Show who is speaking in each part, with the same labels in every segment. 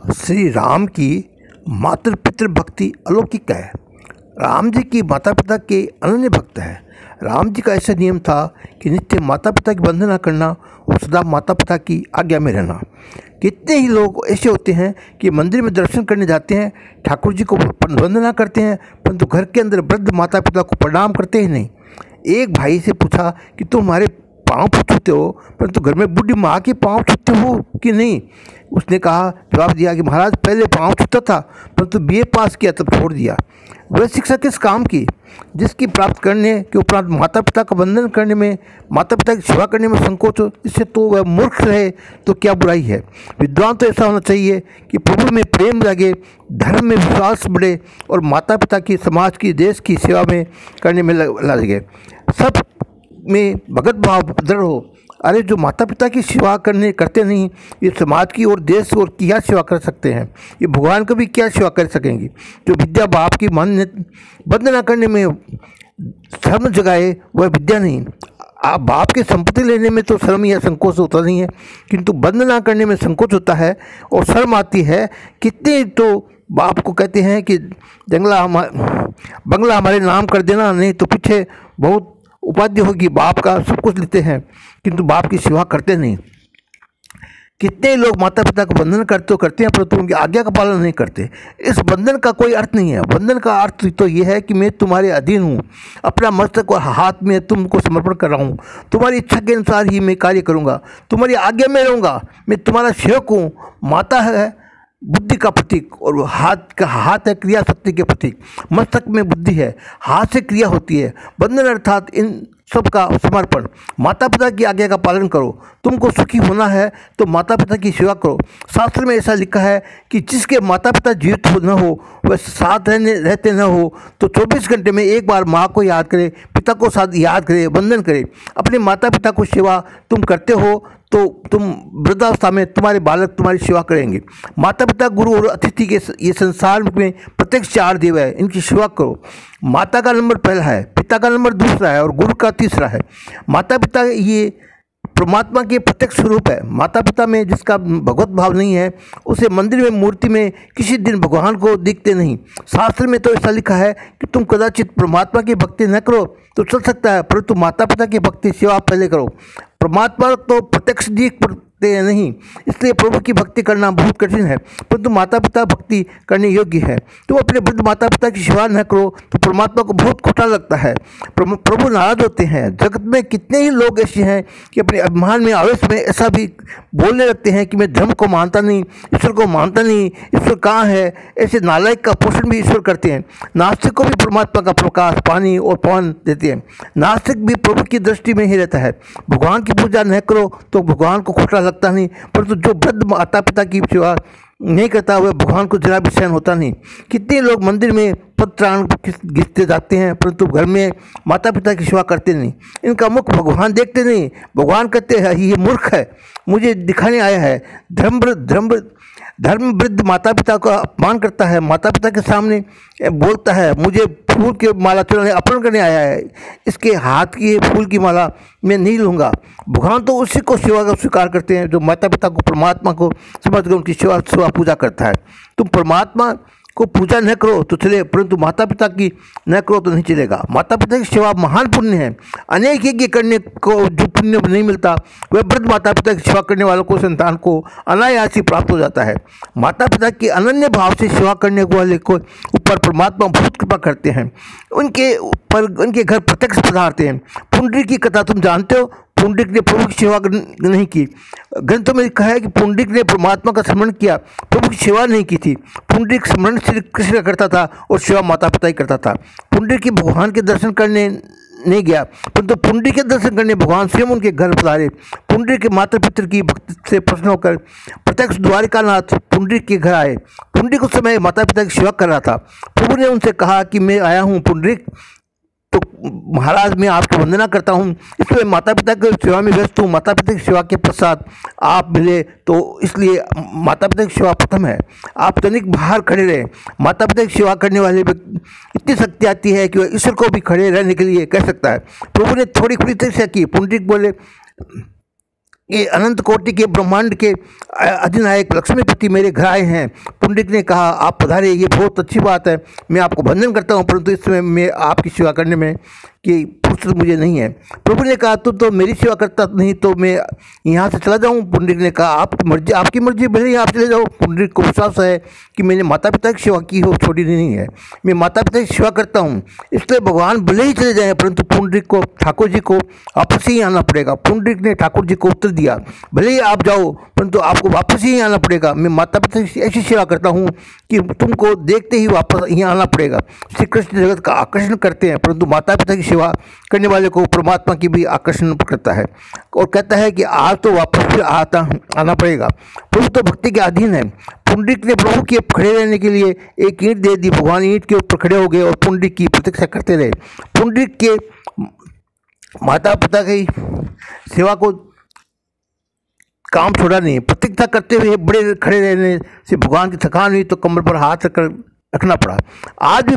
Speaker 1: श्री राम की मातृ पितृ भक्ति अलौकिक है। राम जी की माता पिता के अनन्य भक्त है। राम जी का ऐसा नियम था कि नित्य माता पिता की वंदना करना और सदा माता पिता की आज्ञा में रहना। कितने ही लोग ऐसे होते हैं कि मंदिर में दर्शन करने जाते हैं, ठाकुर जी को वंदना करते हैं, परंतु घर के अंदर वृद्ध माता पिता को प्रणाम करते ही नहीं। एक भाई से पूछा कि तुम हमारे पाँव छूते हो, परंतु घर में बूढ़ी माँ के पाँव छूते हो कि नहीं? उसने कहा, जवाब दिया कि महाराज पहले पाँव छूता था, परंतु बीए पास किया तब छोड़ दिया। वह शिक्षा किस काम की, जिसकी प्राप्त करने के उपरांत माता पिता का वंदन करने में, माता पिता की सेवा करने में संकोच हो, इससे तो वह मूर्ख रहे तो क्या बुराई है। विद्वान तो ऐसा होना चाहिए कि प्रभु में प्रेम जागे, धर्म में विश्वास बढ़े और माता पिता की, समाज की, देश की सेवा में करने में लगे, सब में भगत भाव दृढ़ हो। अरे जो माता पिता की सेवा करते नहीं, ये समाज की और देश और क्या सेवा कर सकते हैं? ये भगवान को भी क्या सेवा कर सकेंगे? जो विद्या बाप की वंदना करने में शर्म जगाए वह विद्या नहीं। आप बाप की संपत्ति लेने में तो शर्म या संकोच होता नहीं है, किंतु वंदना करने में संकोच होता है और शर्म आती है। कितने तो बाप को कहते हैं कि बंगला हमारे नाम कर देना, नहीं तो पीछे बहुत उपाधि होगी, बाप का सब कुछ लेते हैं किंतु बाप की सेवा करते नहीं। कितने लोग माता पिता का वंदन करते हैं परंतु उनकी आज्ञा का पालन नहीं करते। इस वंदन का कोई अर्थ नहीं है। वंदन का अर्थ तो यह है कि मैं तुम्हारे अधीन हूँ, अपना मस्तक और हाथ में तुमको समर्पण कर रहा हूँ, तुम्हारी इच्छा के अनुसार ही मैं कार्य करूँगा, तुम्हारी आज्ञा में रहूँगा, मैं तुम्हारा सेवक हूँ। माता है बुद्धि का प्रतीक और हाथ है क्रिया शक्ति के प्रतीक। मस्तक में बुद्धि है, हाथ से क्रिया होती है। वंदन अर्थात इन सबका समर्पण। माता पिता की आज्ञा का पालन करो। तुमको सुखी होना है तो माता पिता की सेवा करो। शास्त्र में ऐसा लिखा है कि जिसके माता पिता जीवित न हो, वह साथ रहते न हो, तो 24 घंटे में एक बार माँ को याद करे, पिता को साथ याद करे, वंदन करे। अपने माता पिता को सेवा तुम करते हो तो तुम वृद्धावस्था में तुम्हारे बालक तुम्हारी सेवा करेंगे। माता पिता, गुरु और अतिथि के ये संसार में प्रत्यक्ष 4 देव है, इनकी सेवा करो। माता का नंबर पहला है, पिता का नंबर दूसरा है और गुरु का तीसरा है। माता पिता ये परमात्मा के प्रत्यक्ष स्वरूप है। माता पिता में जिसका भगवत भाव नहीं है, उसे मंदिर में मूर्ति में किसी दिन भगवान को दिखते नहीं। शास्त्र में तो ऐसा लिखा है कि तुम कदाचित परमात्मा की भक्ति न करो तो चल सकता है, परंतु माता पिता की भक्ति सेवा पहले करो। परमात्मा तो प्रत्यक्ष दिख पड़ते नहीं, इसलिए प्रभु की भक्ति करना बहुत कठिन है, परंतु माता पिता भक्ति करने योग्य है। तुम अपने वृद्ध माता पिता की सेवा न करो तो परमात्मा को बहुत खोटा लगता है, प्रभु नाराज होते हैं। जगत में कितने ही लोग ऐसे हैं कि अपने अभिमान में, आवेश में ऐसा भी बोलने लगते हैं कि मैं धर्म को मानता नहीं, ईश्वर को मानता नहीं, ईश्वर कहाँ है। ऐसे नालायक का पोषण भी ईश्वर करते हैं। नास्तिक को भी परमात्मा का प्रकाश, पानी और पवन देते हैं। नास्तिक भी प्रभु की दृष्टि में ही रहता है। भगवान की पूजा न करो तो भगवान को खोटा लगता नहीं, परंतु जो वृद्ध माता पिता की सेवा नहीं करता वह भगवान को जरा भी सहन होता नहीं। कितने लोग मंदिर में पत्राण घिसते जाते हैं परंतु घर में माता पिता की सेवा करते नहीं। इनका मुख भगवान देखते नहीं। भगवान कहते हैं ये मूर्ख है, मुझे दिखाने आया है। धर्म वृद्ध माता पिता का अपमान करता है, माता पिता के सामने बोलता है मुझे फूल की माला चढ़ाने अर्पण करने आया है, इसके हाथ की फूल की माला मैं नहीं लूँगा। भगवान तो उसी को सेवा का स्वीकार करते हैं जो माता पिता को, परमात्मा को समझकर उनकी सेवा पूजा करता है। तुम परमात्मा को पूजा न करो तो चले, परंतु माता पिता की न करो तो नहीं चलेगा। माता पिता की सेवा महान पुण्य है। अनेक यज्ञ करने को जो पुण्य नहीं मिलता, वह वृद्ध माता पिता की सेवा करने वालों को, संतान को अनायास ही प्राप्त हो जाता है। माता पिता की अनन्य भाव से सेवा करने वाले को ऊपर परमात्मा बहुत कृपा करते हैं। उनके घर प्रत्यक्ष पधारते हैं। पुंडरीक की कथा तुम जानते हो। पुंडरीक ने प्रभु की सेवा नहीं की। ग्रंथों में लिखा है कि पुंडरीक ने परमात्मा का स्मरण किया, प्रभु की सेवा नहीं की थी। पुंडरीक स्मरण श्री कृष्ण का करता था और सेवा माता पिता ही करता था। पुंडरीक की भगवान के दर्शन करने नहीं गया, परंतु पुंडरीक के दर्शन करने भगवान स्वयं उनके घर पधारे। पुंडरीक के माता पिता की भक्ति से प्रसन्न होकर प्रत्यक्ष द्वारिकानाथ पुंडरीक के घर आए। पुंडरीक उस समय माता पिता की सेवा कर रहा था। प्रभु ने उनसे कहा कि मैं आया हूँ पुंडरीक, तो महाराज मैं आपकी वंदना करता हूँ, इसलिए माता पिता की सेवा में व्यस्त हूँ। माता पिता की सेवा के पश्चात आप मिले तो इसलिए माता पिता की सेवा प्रथम है। आप तनिक बाहर खड़े रहे। माता पिता की सेवा करने वाले इतनी शक्ति आती है कि वह ईश्वर को भी खड़े रहने के लिए कह सकता है। प्रभु ने थोड़ी तरीके की। पुंडरीक बोले ये अनंत कोटि के ब्रह्मांड के अधिनायक लक्ष्मीपति मेरे घर आए हैं। पुंडरीक ने कहा, आप पधारे, ये बहुत अच्छी बात है। मैं आपको वंदन करता हूँ, परंतु इस समय मैं आपकी सेवा करने में कि फुर्सत मुझे नहीं है। प्रभु ने कहा, तुम तो मेरी सेवा करता नहीं तो मैं यहाँ से चला जाऊँ। पुंडरीक ने कहा, आपकी मर्जी, भले ही आप चले जाओ। पुंडरीक को विश्वास है कि मैंने माता पिता की सेवा की हो, छोड़ी नहीं है। मैं माता पिता की सेवा करता हूँ, इसलिए भगवान भले ही चले जाएँ, परंतु पुंडरीक को ठाकुर जी को वापस ही आना पड़ेगा। पुंडरीक ने ठाकुर जी को उत्तर दिया, भले ही आप जाओ, परंतु आपको वापस ही आना पड़ेगा। मैं माता पिता की ऐसी सेवा करता हूँ कि तुमको देखते ही वापस यहाँ आना पड़ेगा। श्री कृष्ण जगत का आकर्षण करते हैं, परंतु माता पिता की सेवा करने वाले को परमात्मा की भी आकर्षण करता है और कहता है कि आज तो वापस फिर आना पड़ेगा। प्रभु तो भक्ति के अधीन है। पुंडरीक ने प्रभु के खड़े रहने के लिए एक ईंट दे दी। भगवान ईंट के ऊपर खड़े हो गए और पुंडरीक की प्रतीक्षा करते रहे। पुंडरीक के माता पिता की सेवा को काम छोड़ा नहीं। प्रतीक्षा करते हुए बड़े खड़े रहने से भगवान की थकान हुई तो कमर पर हाथ रखना पड़ा। आज भी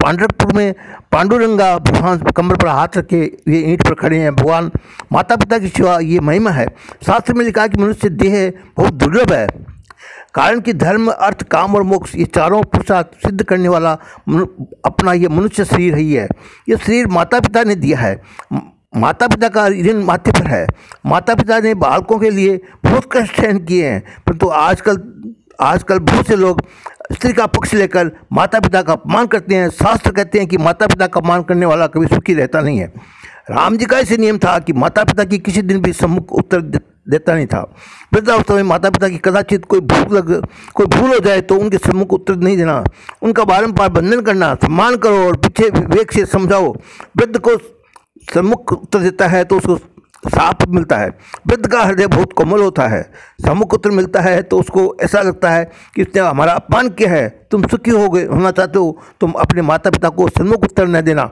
Speaker 1: पांडरपुर में पांडुरंगा भगवान कमर पर हाथ रखे ये ईंट पर खड़े हैं। भगवान माता पिता की सेवा ये महिमा है। शास्त्र में लिखा है कि मनुष्य देह बहुत दुर्लभ है, कारण कि धर्म, अर्थ, काम और मोक्ष ये चारों पुरुषार्थ सिद्ध करने वाला अपना ये मनुष्य शरीर ही है। ये शरीर माता पिता ने दिया है। माता पिता का ऋण माथे पर है। माता पिता ने बालकों के लिए बहुत कष्ट सहन किए हैं, परंतु आजकल बहुत से लोग स्त्री का पक्ष लेकर माता पिता का अपमान करते हैं। शास्त्र कहते हैं कि माता पिता का अपमान करने वाला कभी सुखी रहता नहीं है। राम जी का ऐसे नियम था कि माता पिता की किसी दिन भी सम्मुख उत्तर देता नहीं था। वृद्धावस्था में माता पिता की कदाचित कोई भूल हो जाए तो उनके सम्मुख उत्तर नहीं देना, उनका बारंबार वंदन करना, सम्मान करो और पीछे विवेक से समझाओ। वृद्ध को सम्मुख उत्तर देता है तो उसको साफ मिलता है। वृद्ध का हृदय बहुत कोमल होता है। सम्मुख उत्तर मिलता है तो उसको ऐसा लगता है कि उसने हमारा अपमान किया है। तुम सुखी होना चाहते हो, तुम अपने माता पिता को सम्मुख उत्तर न देना।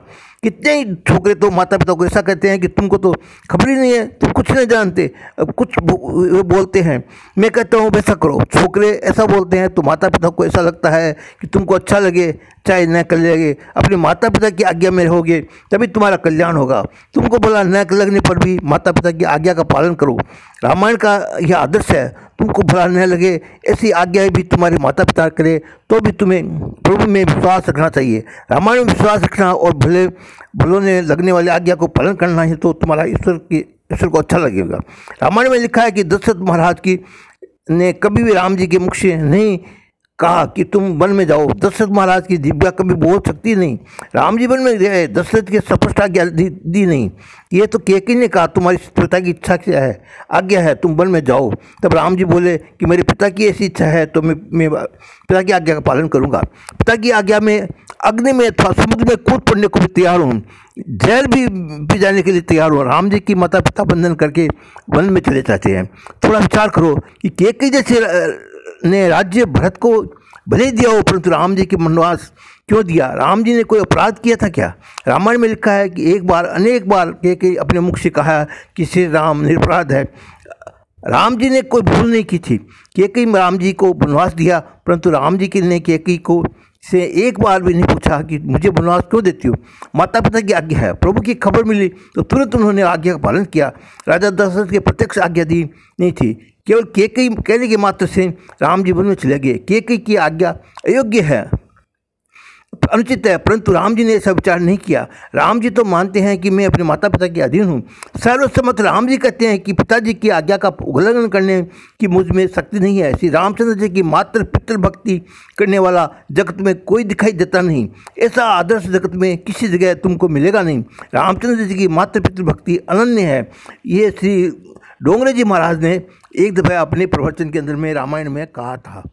Speaker 1: कितने ही छोकरे तो माता पिता को ऐसा कहते हैं कि तुमको तो खबर ही नहीं है, तुम कुछ नहीं जानते, कुछ बोलते हैं। मैं कहता हूँ वैसा करो। छोकरे ऐसा बोलते हैं तो माता पिता को ऐसा लगता है कि तुमको अच्छा लगे चाहे न कर लगे, अपने माता पिता की आज्ञा में रहोगे तभी तुम्हारा कल्याण होगा। तुमको बोला न लगने पर भी माता पिता की आज्ञा का पालन करो। रामायण का यह आदर्श है। तुमको भला न लगे ऐसी आज्ञा भी तुम्हारे माता पिता करे तो भी तुम्हें प्रभु में विश्वास रखना चाहिए। रामायण में विश्वास रखना और भलों ने लगने वाली आज्ञा को पालन करना है तो तुम्हारा ईश्वर को अच्छा लगेगा। रामायण में लिखा है कि दशरथ महाराज की ने कभी भी राम जी के मुख से नहीं कहा कि तुम वन में जाओ। दशरथ महाराज की जिह्वा कभी बोल सकती नहीं। राम जी वन में गए, दशरथ के स्पष्ट आज्ञा दी नहीं। ये तो कैकेयी ने कहा तुम्हारी पिता की इच्छा क्या है, आज्ञा है, तुम वन में जाओ। तब राम जी बोले कि मेरे पिता की ऐसी इच्छा है तो मैं पिता की आज्ञा का पालन करूंगा। पिता की आज्ञा में अग्नि में अथवा समुद्र में कूद पड़ने को भी तैयार हूँ, जहर भी पी जाने के लिए तैयार हूँ। राम जी की माता पिता बंधन करके वन में चले जाते हैं। थोड़ा विचार करो कि कैकेयी जैसे ने राज्य भरत को भले दिया हो, परंतु राम जी के वनवास क्यों दिया? राम जी ने कोई अपराध किया था क्या? रामायण में लिखा है कि अनेक बार कैकेयी अपने मुख से कहा कि श्री राम निरपराध है। राम जी ने कोई भूल नहीं की थी। कैकेयी राम जी को वनवास दिया, परंतु राम जी ने कैकेयी को से एक बार भी नहीं पूछा कि मुझे वनवास क्यों देती हो। माता पिता की आज्ञा है। प्रभु की खबर मिली तो तुरंत उन्होंने आज्ञा का पालन किया। राजा दशरथ के प्रत्यक्ष आज्ञा दी नहीं थी, केवल कैकेयी कहने के मात्र से राम जी वन में चले गए। कैकेयी की आज्ञा अयोग्य है, अनुचित है, परंतु राम जी ने ऐसा विचार नहीं किया। राम जी तो मानते हैं कि मैं अपने माता पिता के अधीन हूँ। सर्वसम्मत राम जी कहते हैं कि पिताजी की आज्ञा का उल्लंघन करने की मुझ में शक्ति नहीं है। श्री रामचंद्र जी की मात्र पितृ भक्ति करने वाला जगत में कोई दिखाई देता नहीं। ऐसा आदर्श जगत में किसी जगह तुमको मिलेगा नहीं। रामचंद्र जी की मात्र पितृ भक्ति अनन्य है। ये श्री डोंगरे जी महाराज ने एक दफ़ा अपने प्रवचन के अंदर में रामायण में कहा था।